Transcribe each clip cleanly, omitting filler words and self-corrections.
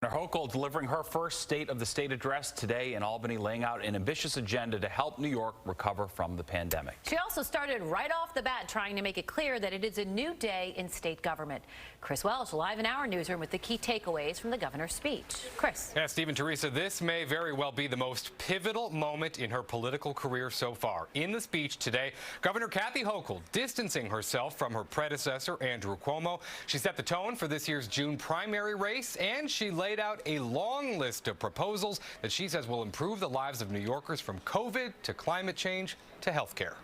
Kathy Hochul delivering her first State of the State address today in Albany, laying out an ambitious agenda to help New York recover from the pandemic. She also started right off the bat trying to make it clear that it is a new day in state government. Chris Welch live in our newsroom with the key takeaways from the governor's speech. Chris. Yeah, Steve and Teresa, this may very well be the most pivotal moment in her political career so far. In the speech today, Governor Kathy Hochul distancing herself from her predecessor, Andrew Cuomo. She set the tone for this year's June primary race, and she laid out a long list of proposals that she says will improve the lives of New Yorkers from COVID to climate change to health care.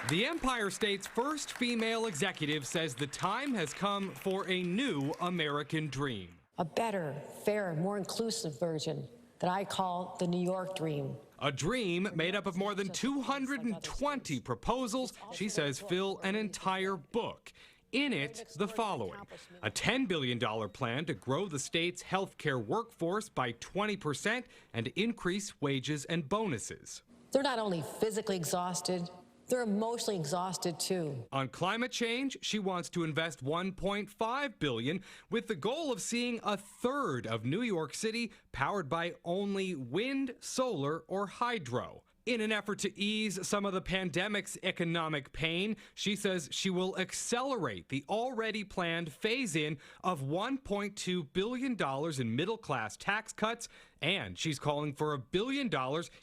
The Empire State's first female executive says the time has come for a new American dream. A better, fairer, more inclusive version that I call the New York dream. A dream made up of more than 220 proposals she says fill an entire book. In it, the following: a $10 billion plan to grow the state's healthcare workforce by 20% and increase wages and bonuses. They're not only physically exhausted, they're emotionally exhausted too. On climate change, she wants to invest $1.5 billion with the goal of seeing a third of New York City powered by only wind, solar, or hydro. In an effort to ease some of the pandemic's economic pain, she says she will accelerate the already planned phase-in of $1.2 billion in middle-class tax cuts, and she's calling for $1 billion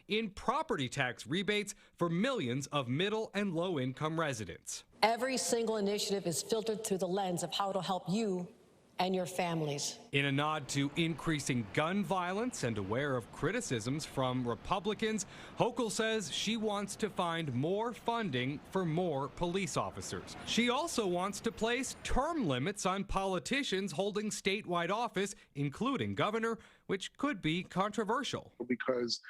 in property tax rebates for millions of middle and low-income residents. Every single initiative is filtered through the lens of how to help you and your families. In a nod to increasing gun violence and aware of criticisms from Republicans, Hochul says she wants to find more funding for more police officers. She also wants to place term limits on politicians holding statewide office, including governor, which could be controversial. Because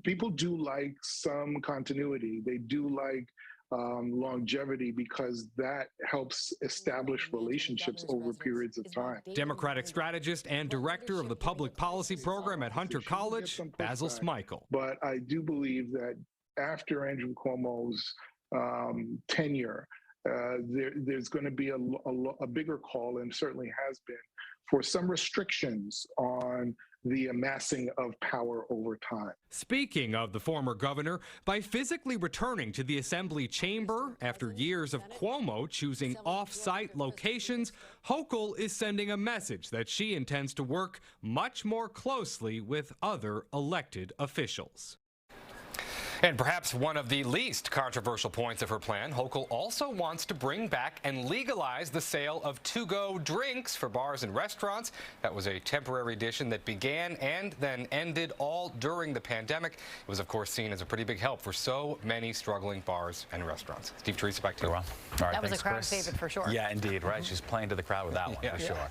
people do like some continuity. They do like longevity, because that helps establish relationships over periods of time. Democratic strategist and director of the public policy program at Hunter College, Basil Smikle. But I do believe that after Andrew Cuomo's tenure, there's going to be a bigger call, and certainly has been, for some restrictions on the amassing of power over time. Speaking of the former governor, by physically returning to the Assembly chamber after years of Cuomo choosing off-site locations, Hochul is sending a message that she intends to work much more closely with other elected officials. And perhaps one of the least controversial points of her plan, Hochul also wants to bring back and legalize the sale of to-go drinks for bars and restaurants. That was a temporary addition that began and then ended all during the pandemic. It was, of course, seen as a pretty big help for so many struggling bars and restaurants. Steve, Teresa, back to you. All right, that was thanks, a crowd Chris. favorite for sure. Yeah, indeed, right? She's playing to the crowd with that one, for sure.